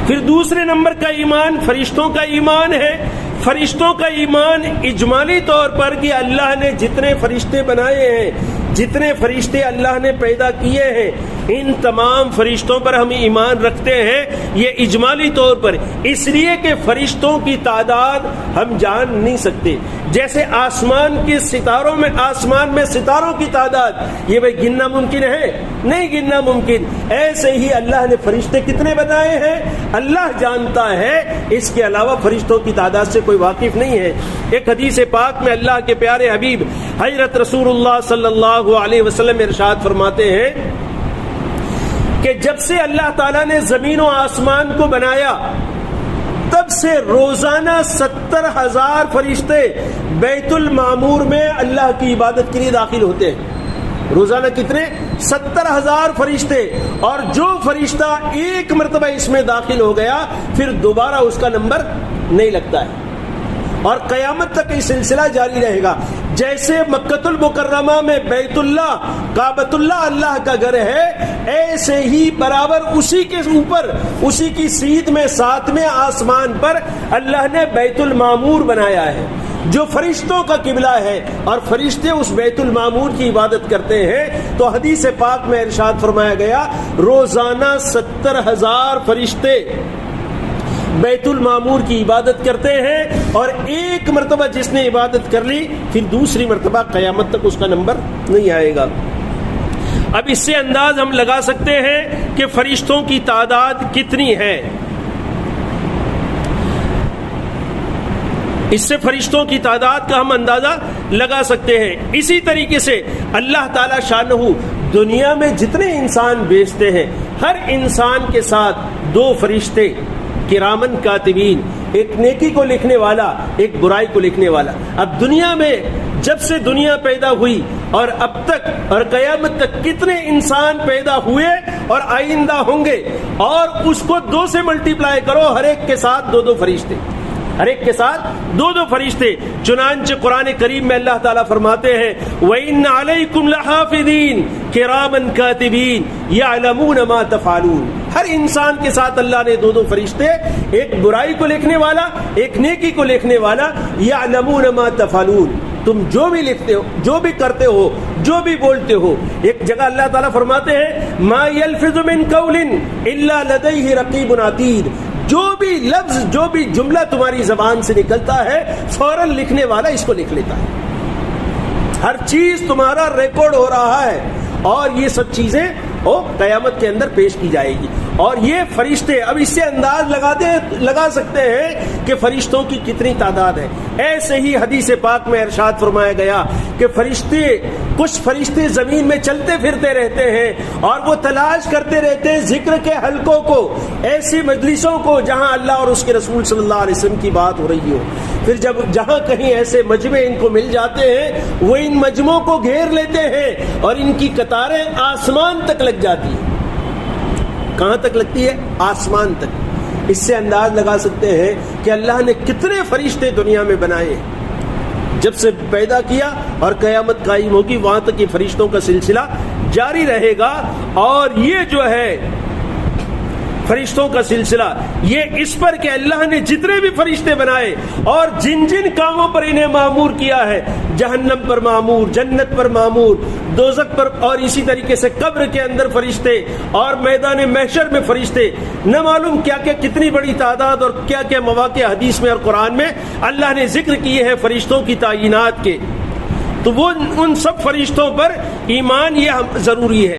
پھر دوسرے نمبر کا ایمان فرشتوں کا ایمان ہے. فرشتوں کا ایمان اجمالی طور پر کہ اللہ نے جتنے فرشتے بنائے ہیں، جتنے فرشتے اللہ نے پیدا کیے ہیں، ان تمام فرشتوں پر ہم ایمان رکھتے ہیں. یہ اجمالی طور پر، اس لیے کہ فرشتوں کی تعداد ہم جان نہیں سکتے. جیسے آسمان کے ستاروں میں، آسمان میں ستاروں کی تعداد یہ بھائی گننا ممکن ہے؟ نہیں گننا ممکن. ایسے ہی اللہ نے فرشتے کتنے بنائے ہیں اللہ جانتا ہے، اس کے علاوہ فرشتوں کی تعداد سے کوئی واقف نہیں ہے. ایک حدیث پاک میں اللہ کے پیارے حبیب حضرت رسول اللہ صلی اللہ علیہ وسلم ارشاد فرماتے ہیں کہ جب سے اللہ تعالیٰ نے زمین و آسمان کو بنایا تب سے روزانہ 70,000 فرشتے بیت المعمور میں اللہ کی عبادت کے لیے داخل ہوتے ہیں. روزانہ کتنے؟ 70,000 فرشتے. اور جو فرشتہ ایک مرتبہ اس میں داخل ہو گیا پھر دوبارہ اس کا نمبر نہیں لگتا ہے، اور قیامت تک یہ سلسلہ جاری رہے گا. جیسے مکۃ المکرمہ میں بیت اللہ، کعبۃ اللہ اللہ کا گھر ہے، ایسے ہی برابر اسی کے اوپر، اسی کی سیدھ میں 7ویں آسمان پر اللہ نے بیت المعمور بنایا ہے جو فرشتوں کا قبلہ ہے، اور فرشتے اس بیت المعمور کی عبادت کرتے ہیں. تو حدیث پاک میں ارشاد فرمایا گیا روزانہ 70,000 فرشتے بیت المعمور کی عبادت کرتے ہیں، اور ایک مرتبہ جس نے عبادت کر لی پھر دوسری مرتبہ قیامت تک اس کا نمبر نہیں آئے گا. اب اس سے انداز ہم لگا سکتے ہیں کہ فرشتوں کی تعداد کتنی ہے. اس سے فرشتوں کی تعداد کا ہم اندازہ لگا سکتے ہیں. اسی طریقے سے اللہ تعالی شانہ دنیا میں جتنے انسان بھیجتے ہیں، ہر انسان کے ساتھ 2 فرشتے کرامن کاتبین، ایک نیکی کو لکھنے والا، ایک برائی کو لکھنے والا. اب دنیا میں جب سے دنیا پیدا ہوئی اور اب تک اور قیامت تک کتنے انسان پیدا ہوئے اور آئندہ ہوں گے، اور اس کو 2 سے ملٹیپلائی کرو، ہر ایک کے ساتھ 2 فرشتے، ہر ایک کے ساتھ 2 فرشتے. چنانچہ قرآن کریم میں اللہ تعالیٰ فرماتے ہیں وَإِنَّ عَلَيْكُمْ لَحَافِظِينَ كِرَامًا كَاتِبِينَ يَعْلَمُونَ مَا تَفْعَلُونَ. ہر انسان کے ساتھ اللہ نے 2 فرشتے، ایک برائی کو لکھنے والا، ایک نیکی کو لکھنے والا. يَعْلَمُونَ مَا تَفْعَلُونَ. تم جو بھی لکھتے ہو، جو بھی کرتے ہو، جو بھی بولتے ہو. ایک جگہ اللہ تعالیٰ فرماتے ہیں مَا يَلْفِظُ مِن قَوْلٍ إِلَّا لَدَيْهِ رَقِيبٌ عَتِيدٌ. جو بھی لفظ، جو بھی جملہ تمہاری زبان سے نکلتا ہے فوراً لکھنے والا اس کو لکھ لیتا ہے. ہر چیز تمہارا ریکارڈ ہو رہا ہے، اور یہ سب چیزیں قیامت کے اندر پیش کی جائے گی. اور یہ فرشتے، اب اس سے انداز لگا سکتے ہیں کہ فرشتوں کی کتنی تعداد ہے. ایسے ہی حدیث پاک میں ارشاد فرمایا گیا کہ فرشتے، کچھ فرشتے زمین میں چلتے پھرتے رہتے ہیں اور وہ تلاش کرتے رہتے ہیں ذکر کے حلقوں کو، ایسی مجلسوں کو جہاں اللہ اور اس کے رسول صلی اللہ علیہ وسلم کی بات ہو رہی ہو. پھر جہاں کہیں ایسے مجمع ان کو مل جاتے ہیں وہ ان مجمعوں کو گھیر لیتے ہیں اور ان کی قطاریں آسمان تک لگ جاتی ہیں. کہاں تک لگتی ہے؟ آسمان تک. اس سے انداز لگا سکتے ہیں کہ اللہ نے کتنے فرشتے دنیا میں بنائے. جب سے پیدا کیا اور قیامت قائم ہوگی وہاں تک یہ فرشتوں کا سلسلہ جاری رہے گا. اور یہ جو ہے فرشتوں کا سلسلہ، یہ اس پر کہ اللہ نے جتنے بھی فرشتے بنائے اور جن جن کاموں پر انہیں معمور کیا ہے، جہنم پر معمور، جنت پر معمور، دوزخ پر، اور اسی طریقے سے قبر کے اندر فرشتے اور میدان محشر میں فرشتے، نہ معلوم کیا کیا کتنی بڑی تعداد اور کیا کیا مواقع حدیث میں اور قرآن میں اللہ نے ذکر کیے ہیں فرشتوں کی تعینات کے. تو وہ ان سب فرشتوں پر ایمان یہ ضروری ہے.